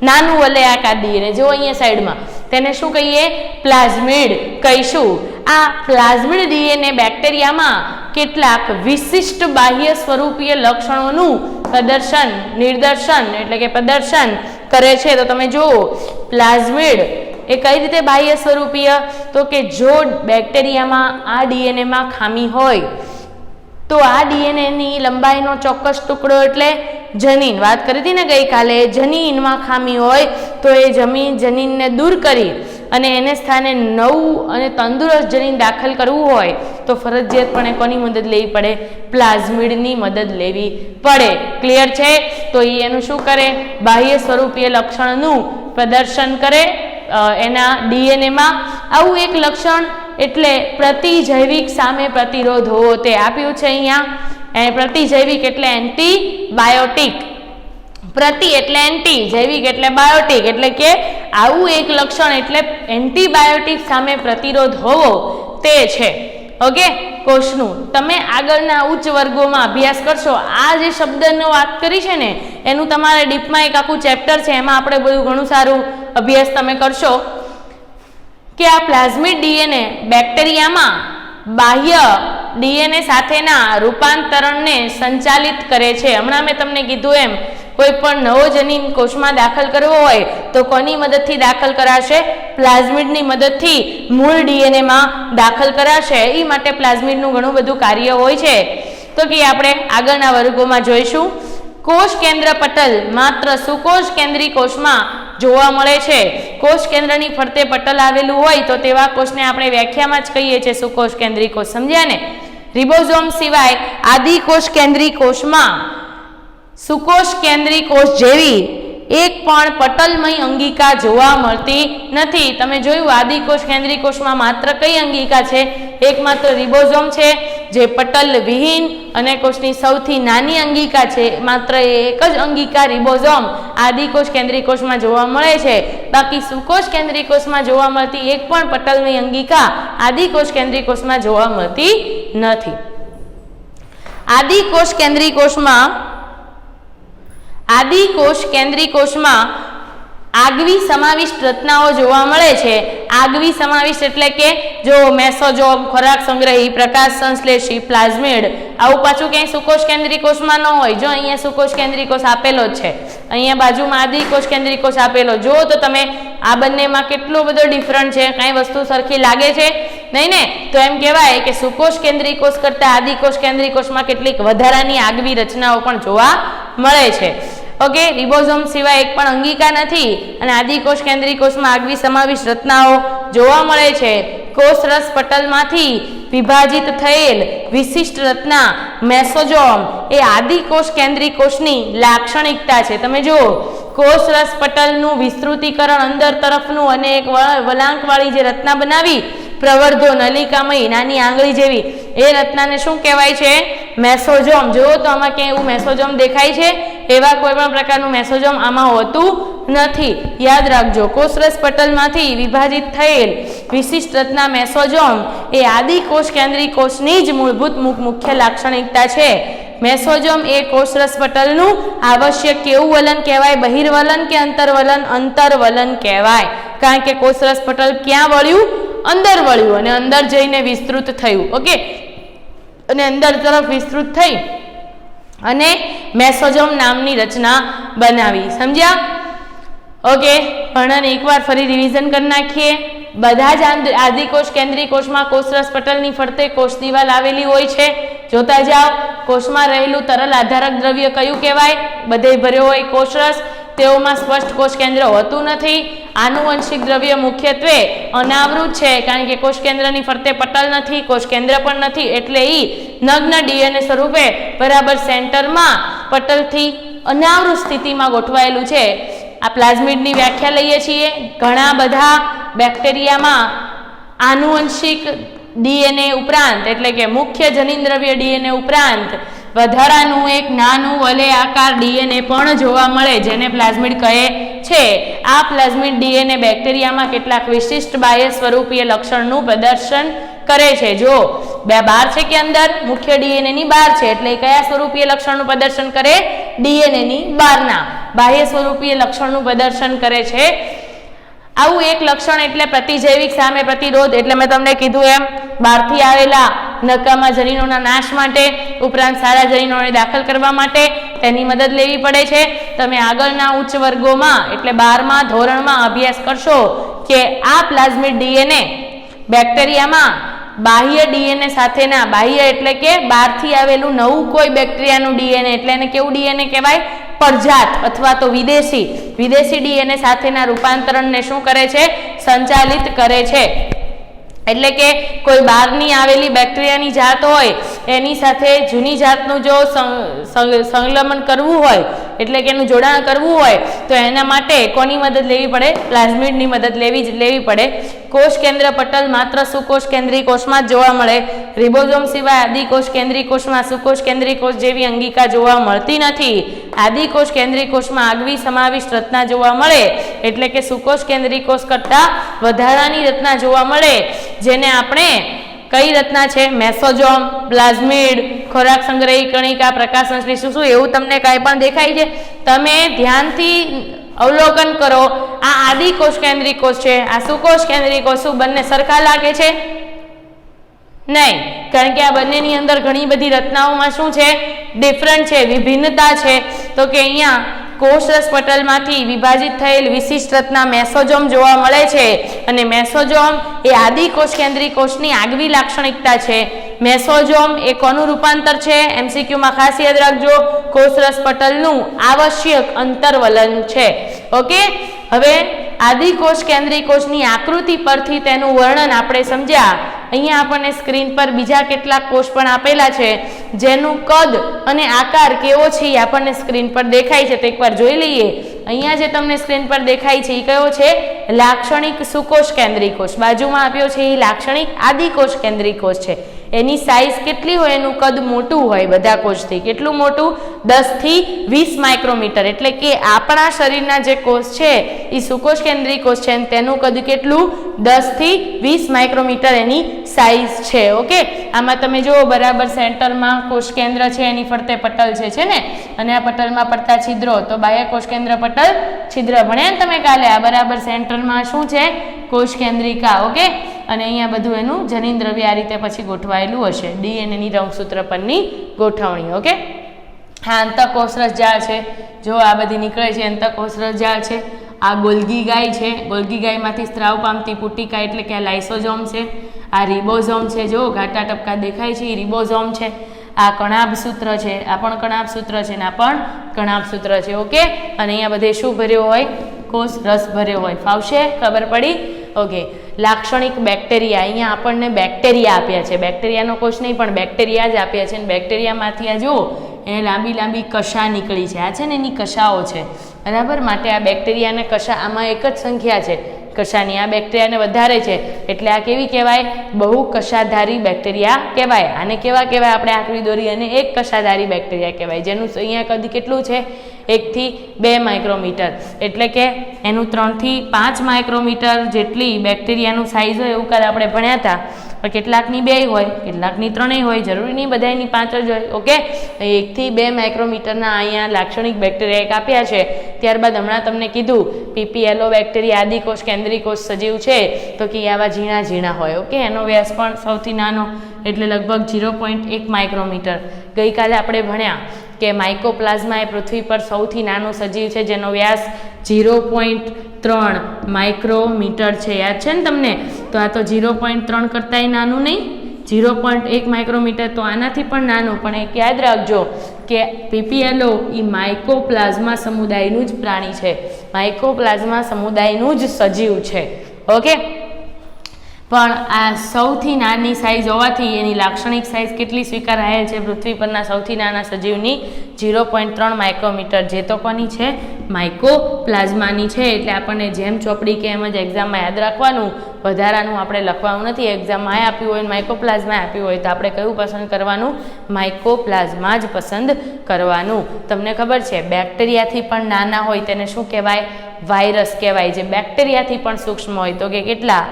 નાનું વલયાકાર ડીએનએ, જો અહીંયા સાઈડમાં, તેને શું કહીએ? પ્લાઝમિડ કહીશું. આ પ્લાઝમિડ ડીએનએ બેક્ટેરિયામાં કેટલાક વિશિષ્ટ બાહ્ય સ્વરૂપીય લક્ષણોનું પ્રદર્શન કરે છે. તો તમે જુઓ, પ્લાઝમિડ એ કઈ રીતે બાહ્ય સ્વરૂપીય? તો કે જો બેક્ટેરિયામાં આ ડીએનએમાં ખામી હોય તો આ ડીએનએની લંબાઈનો ચોક્કસ ટુકડો એટલે જનીન, વાત કરી હતી ને ગઈકાલે, જનીનમાં ખામી હોય તો એ જનીનને દૂર કરી અને એને સ્થાને નવું અને તંદુરસ્ત જનીન દાખલ કરવું હોય તો ફરજિયાતપણે કોની મદદ લેવી પડે? પ્લાઝમિડની મદદ લેવી પડે. ક્લિયર છે? તો એનું શું કરે? બાહ્ય સ્વરૂપીય લક્ષણનું પ્રદર્શન કરે એના ડીએનએમાં. આવું એક લક્ષણ એટલે પ્રતિજૈવિક સામે પ્રતિરોધ હોવો, તે આપ્યું છે અહીંયા. પ્રતિજૈવિક એટલે એન્ટીબાયોટિક, પ્રતિ એટલે એન્ટી, જૈવિક એટલે બાયોટિક, એટલે કે આવું એક લક્ષણ એટલે એન્ટીબાયોટિક સામે પ્રતિરોધ હોવો તે છે. ઓકે, કોષનું તમે આગળના ઉચ્ચ વર્ગોમાં અભ્યાસ કરશો. આ જે શબ્દનો વાત કરી છે ને એનું તમારે ડીપમાં એક આખું ચેપ્ટર છે, એમાં આપણે બધું ઘણું સારું અભ્યાસ તમે કરશો કે આ પ્લાઝમિડ ડીએનએ બેક્ટેરિયામાં બાહ્ય ડીએનએ સાથેના રૂપાંતરણને સંચાલિત કરે છે. હમણાં મેં તમને કીધું એમ, કોઈ પણ નવો જનીન કોષમાં દાખલ કરવો હોય તો કોની મદદથી દાખલ કરાશે? પ્લાઝમિડની મદદથી મૂળ ડીએનએમાં દાખલ કરાશે. એ માટે પ્લાઝમિડનું ઘણું બધું કાર્ય હોય છે, તો કે આપણે આગળના વર્ગોમાં જોઈશું. કોષ કેન્દ્ર પટલ માત્ર સુકોષ કેન્દ્રી કોષમાં જોવા મળે છે. કોષ કેન્દ્રની ફરતે પટલ આવેલું હોય તો તેવા કોષને આપણે વ્યાખ્યામાં જ કહીએ છીએ સુકોષ કેન્દ્રી કોષ. સમજ્યા ને? રિબોઝોમ સિવાય આદિકોષ કેન્દ્રી કોષમાં સુકોષ કેન્દ્રી કોષ જેવી એક પણ પટલમય અંગિકા જોવા મળતી નથી. તમે જોયું, આદિકોષ કેન્દ્રી કોષમાં માત્ર કઈ અંગિકા છે? એકમાત્ર રિબોઝોમ છે જે પટલ વિહીન અને કોષની સૌથી નાની અંગિકા છે. માત્ર એક જ અંગિકા રિબોઝોમ આદિકોષ કેન્દ્રી કોષમાં જોવા મળે છે. બાકી સુકોષ કેન્દ્રી કોષમાં જોવા મળતી એક પણ પટલમય અંગિકા આદિકોષ કેન્દ્રી કોષમાં જોવા મળતી નથી. આદિકોષ કેન્દ્રી કોષમાં આગવી સમાવિષ્ટ રચનાઓ જોવા મળે છે. આગવી સમાવિષ્ટ એટલે કે જો મેસોજોમ, ખોરાક સંગ્રહી, પ્રકાશ સંશ્લેષી, પ્લાઝમિડ, આવું પાછું ક્યાંય સુકોષ કેન્દ્રી કોષમાં ન હોય. જો અહીંયા સુકોષ કેન્દ્રી કોષ આપેલો જ છે, અહીંયા બાજુમાં આદિકોષ કેન્દ્રી કોષ આપેલો. જો તો તમે આ બંનેમાં કેટલો બધો ડિફરન્ટ છે, કાંઈ વસ્તુ સરખી લાગે છે નહીં ને? તો એમ કહેવાય કે સુકોષ કેન્દ્રી કોષ કરતાં આદિકોષ કેન્દ્રી કોષમાં કેટલીક વધારાની આગવી રચનાઓ પણ જોવા મળે છે. ઓકે, રિબોઝોમ સિવાય એક પણ અંગિકા નથી અને આદિકોષ કેન્દ્રી કોષમાં આગવી સમાવિષ્ટ રચનાઓ જોવા મળે છે. કોષ રસ પટલમાંથી વિભાજિત થયેલ વિશિષ્ટ રચના મેસોજોમ એ આદિકોષ કેન્દ્રી કોષની લાક્ષણિકતા છે. તમે જુઓ, કોષ રસ પટલનું વિસ્તૃતીકરણ અંદર તરફનું અને એક વળાંકવાળી જે રચના બનાવી પ્રવર્ધો નલિકામય નાની આંગળી જેવી એ રચનાને શું કહેવાય છે? મેસોજોમ. જુઓ તો આમાં ક્યાંય એવું મેસોજોમ દેખાય છે? એવા કોઈ પણ પ્રકારનું મેસોજોમ આમાં હોતું નથી. યાદ રાખજો, કોષરસ પટલમાંથી વિભાજિત થયેલ વિશિષ્ટ રચના મેસોજોમ એ આદિ કોષ કેન્દ્રીય કોષની જ મૂળભૂત મુખ્ય લાક્ષણિકતા છે. મેસોજોમ એ કોષરસ પટલનું આવશ્યક કેવું વલન કહેવાય? બહિર્વલન કે અંતર્વલન? અંતર્વલન કહેવાય. કારણ કે કોષરસ પટલ ક્યાં વળ્યું? અંદર વળ્યું અને અંદર જઈને વિસ્તૃત થયું. ઓકે, અને અંદર તરફ વિસ્તૃત થઈ અને મેસોજોમ નામની રચના બનાવી. સમજ્યા? ઓકે, વર્ણન એકવાર ફરી રિવિઝન કરી નાખીએ. બધા જ આદિકોષ કેન્દ્રીય કોષમાં કોષરસ પટલની ફરતે કોષ દિવાલ આવેલી હોય છે. જોતા જાઓ, કોષમાં રહેલું તરલ આધારક દ્રવ્ય કયું કહેવાય? બધે ભર્યો હોય કોષરસ. તેઓમાં સ્પષ્ટ કોષ કેન્દ્ર હોતું નથી. આનુવંશિક દ્રવ્ય મુખ્યત્વે અનાવૃત છે, કારણ કે કોષ કેન્દ્રની ફરતે પટલ નથી, કોષ કેન્દ્ર પણ નથી, એટલે નગ્ન ડીએનએ સ્વરૂપે બરાબર સેન્ટરમાં પટલથી અનાવૃત સ્થિતિમાં ગોઠવાયેલું છે. આ પ્લાઝમિડની વ્યાખ્યા લઈએ છીએ. ઘણા બધા બેક્ટેરિયામાં આનુવંશિક ડીએનએ ઉપરાંત, એટલે કે મુખ્ય જનીન દ્રવ્ય ડીએનએ ઉપરાંત વધારાનું એક નાનું વલય આકાર ડીએનએ પણ જોવા મળે, જેને પ્લાઝમિડ કહે છે. આ પ્લાઝમિડ ડીએનએ બેક્ટેરિયામાં કેટલાક વિશિષ્ટ બાહ્ય સ્વરૂપીય લક્ષણનું પ્રદર્શન કરે છે. જો બે બહાર છે કે અંદર? મુખ્ય ડીએનએ ની બહાર છે, એટલે કયા સ્વરૂપીય લક્ષણનું પ્રદર્શન કરે? ડીએનએ ની બહારના બાહ્ય સ્વરૂપીય લક્ષણનું પ્રદર્શન કરે છે. આવું એક લક્ષણ એટલે પ્રતિજૈવિક સામે પ્રતિરોધ. એટલે મેં તમને કીધું એમ, બહારથી આવેલા નકામા જનીનોના નાશ માટે ઉપરાંત સારા જનીનોને દાખલ કરવા માટે તેની મદદ લેવી પડે છે. તમે આગળના ઉચ્ચ વર્ગોમાં એટલે 12મા ધોરણમાં અભ્યાસ કરશો કે આ પ્લાઝમિડ ડીએનએ બેક્ટેરિયામાં બાહ્ય ડીએનએ સાથેના, બાહ્ય એટલે કે બહારથી આવેલું નવું કોઈ બેક્ટેરિયાનું ડીએનએ, એટલે એને કેવું ડીએનએ કહેવાય? પરજાત અથવા તો વિદેશી ડીએનએ સાથેના રૂપાંતરણને શું કરે છે? સંચાલિત કરે છે. એટલે કે કોઈ બહારની આવેલી બેક્ટેરિયાની જાત હોય એની સાથે જૂની જાતનું જો સંલગ્ન કરવું હોય, એટલે કે એનું જોડાણ કરવું હોય, તો એના માટે કોની મદદ લેવી પડે? પ્લાઝમિડની મદદ લેવી પડે. કોષ કેન્દ્ર પટલ માત્ર સુકોષ કેન્દ્રીય કોષમાં જ જોવા મળે. રિબોઝોમ સિવાય આદિકોષ કેન્દ્રીય કોષમાં સુકોષ કેન્દ્રીય કોષ જેવી અંગિકા જોવા મળતી નથી. આદિકોષ કેન્દ્રીય કોષમાં આગવી સમાવિષ્ટ રચના જોવા મળે, એટલે કે સુકોષ કેન્દ્રીય કોષ કરતાં વધારાની રચના જોવા મળે, જેને આપણે કઈ રચના છે? મેસોજોમ, પ્લાઝમિડ, ખોરાક સંગ્રહી કણિકા, પ્રકાશ સંશ્લેષી. શું એવું તમને કાંઈ પણ દેખાય છે? તમે ધ્યાનથી અવલોકન કરો. આ આદિકોષ કેન્દ્રીય કોષ છે, આ સુકોષ કેન્દ્રીય કોષ. શું બંને સરખા લાગે છે? નહીં, કારણ કે આ બંનેની અંદર ઘણી બધી રચનાઓમાં શું છે? ડિફરન્ટ છે, વિભિન્નતા છે. તો કે અહીંયા કોષરસ પટલમાંથી વિભાજિત થયેલ વિશિષ્ટ રચના મેસોજોમ જોવા મળે છે, અને મેસોજોમ એ આદિકોષ કેન્દ્રીય કોષની આગવી લાક્ષણિકતા છે. મેસોજોમ એ કોનું રૂપાંતર છે? એમસીક્યુમાં ખાસ યાદ રાખજો, કોષરસ પટલનું આવશ્યક અંતર્વલન છે. ઓકે, હવે આદિકોષ કેન્દ્રીય કોષની આકૃતિ પરથી તેનું વર્ણન આપણે સમજ્યા. અહીંયા આપણને સ્ક્રીન પર બીજા કેટલાક કોષ પણ આપેલા છે, જેનું કદ અને આકાર કેવો છે એ આપણને સ્ક્રીન પર દેખાય છે. તો એકવાર જોઈ લઈએ. અહીંયા જે તમને સ્ક્રીન પર દેખાય છે એ કયો છે? લાક્ષણિક સુકોષ કેન્દ્રીય કોષ. બાજુમાં આપ્યો છે એ લાક્ષણિક આદિકોષ કેન્દ્રીય કોષ છે. એની સાઇઝ કેટલી હોય? એનું કદ મોટું હોય બધા કોષથી. કેટલું મોટું? 10 થી 20 માઇક્રોમીટર. એટલે કે આપણા શરીરના જે કોષ છે એ સુકોષ કેન્દ્રીય કોષ છે, તેનું કદ કેટલું? 10 થી 20 માઇક્રોમીટર એની સાઇઝ છે. ઓકે, આમાં તમે જુઓ બરાબર સેન્ટરમાં કોષ કેન્દ્ર છે, એની ફરતે પટલ છે ને, અને આ પટલમાં પડતા છિદ્રો. તો બાહ્ય કોષ કેન્દ્ર પટલ છિદ્ર ભણ્યા ને તમે કાલે. આ બરાબર સેન્ટરમાં શું છે? કોષ કેન્દ્રિકા. ઓકે, અને અહીંયા બધું એનું જનીન દ્રવ્ય આ રીતે પછી ગોઠવાયેલું હશે, ડીએનએની રંગસૂત્ર પરની ગોઠવણી. ઓકે, હા, અંતઃકોષરસ જાળ છે. જો આ બધી નીકળે છે અંતઃકોષરસ જાળ છે. આ ગોલ્ગી ગાય છે. ગોલ્ગી ગાયમાંથી સ્ત્રાવ પામતી પુટિકા એટલે કે આ લાઇસોઝોમ છે. આ રિબોઝોમ છે. જો ઘાટા ટપકા દેખાય છે એ રિબોઝોમ છે. આ કણાભ સૂત્ર છે, આ પણ કણાભ સૂત્ર છે, ને આ પણ કણાભ સૂત્ર છે. ઓકે, અને અહીંયા બધે શું ભર્યો હોય? કોષ રસ ભર્યો હોય. ફાવશે? ખબર પડી? ઓકે, લાક્ષણિક બેક્ટેરિયા. અહીંયા આપણને બેક્ટેરિયા આપ્યા છે, બેક્ટેરિયાનો કોષ નહીં પણ બેક્ટેરિયા જ આપ્યા છે. અને બેક્ટેરિયામાંથી આ જુઓ એ લાંબી લાંબી કશા નીકળી છે. આ છે ને એની કશાઓ છે, બરાબર. માટે આ બેક્ટેરિયા અને કશા આમાં એક જ સંખ્યા છે, કશાની. આ બેક્ટેરિયાને વધારે છે એટલે આ કેવી કહેવાય? બહુ કશાધારી બેક્ટેરિયા કહેવાય. આને કેવા કહેવાય? આપણે આકૃતિ દોરી અને એક કશાધારી બેક્ટેરિયા કહેવાય, જેનું અહીંયા કદ કેટલું છે? 1 થી 2 માઇક્રોમીટર. એટલે કે એનું 3 થી 5 માઇક્રોમીટર જેટલી બેક્ટેરિયાનું સાઇઝ હોય એવું કાલે આપણે ભણ્યા હતા. પણ કેટલાકની 2 હોય, કેટલાકની 3 હોય, જરૂરી નહીં બધાની 5 જ હોય. ઓકે, 1 થી 2 માઇક્રોમીટરના અહીંયા લાક્ષણિક બેક્ટેરિયા એક આપ્યા છે. ત્યારબાદ હમણાં તમને કીધું PP એલોબેક્ટેરિયા આદિકોષ કેન્દ્રીય કોષ સજીવ છે તો કે આવા ઝીણા ઝીણા હોય. ઓકે, એનો વ્યાસ પણ સૌથી નાનો એટલે લગભગ 0.1 માઇક્રોમીટર. ગઈકાલે આપણે ભણ્યા કે માઇકોપ્લાઝમા એ પૃથ્વી પર સૌથી નાનું સજીવ છે જેનો વ્યાસ 0.3 માઇક્રોમીટર છે. યાદ છે ને તમને? તો આ તો 0.3 કરતાંય નાનું નહીં, 0.1 માઇક્રોમીટર તો આનાથી પણ નાનું. પણ એક યાદ રાખજો કે પીપીએલઓ એ માઇકોપ્લાઝમા સમુદાયનું જ પ્રાણી છે, માઇકોપ્લાઝમા સમુદાયનું જ સજીવ છે. ઓકે, પણ આ સૌથી નાની સાઇઝ હોવાથી એની લાક્ષણિક સાઇઝ કેટલી સ્વીકારાયેલ છે પૃથ્વી પરના સૌથી નાના સજીવની? 0.3 માઇક્રોમીટર. જે તો કોની છે? માઇકોપ્લાઝમાની છે. એટલે આપણને જેમ ચોપડી કે એમ જ એક્ઝામમાં યાદ રાખવાનું, વધારાનું આપણે લખવાનું નથી. એક્ઝામમાં આપ્યું હોય, માઇકોપ્લાઝમા આપ્યું હોય તો આપણે કયું પસંદ કરવાનું? માઇકોપ્લાઝમા જ પસંદ કરવાનું. તમને ખબર છે બેક્ટેરિયાથી પણ નાના હોય તેને શું કહેવાય? વાયરસ કહેવાય. જે બેક્ટેરિયાથી પણ સૂક્ષ્મ હોય તો કે કેટલા?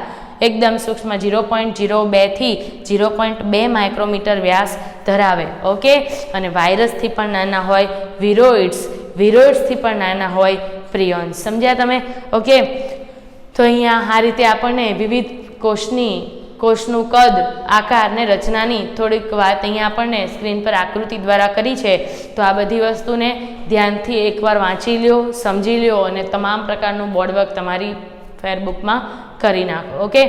એકદમ સૂક્ષ્મ 0.02 થી 0.2 માઇક્રોમીટર વ્યાસ ધરાવે. ઓકે, અને વાયરસથી પણ નાના હોય વિરોઇડ્સ, વિરોઇડ્સથી પણ નાના હોય પ્રિયોન્સ. સમજ્યા તમે? ઓકે, તો અહીંયા આ રીતે આપણને વિવિધ કોષનું કદ, આકાર ને રચનાની થોડીક વાત અહીંયા આપણને સ્ક્રીન પર આકૃતિ દ્વારા કરી છે. તો આ બધી વસ્તુને ધ્યાનથી એકવાર વાંચી લ્યો, સમજી લ્યો અને તમામ પ્રકારનું બોર્ડવર્ક તમારી ફેરબુકમાં કરી નાખો. ઓકે.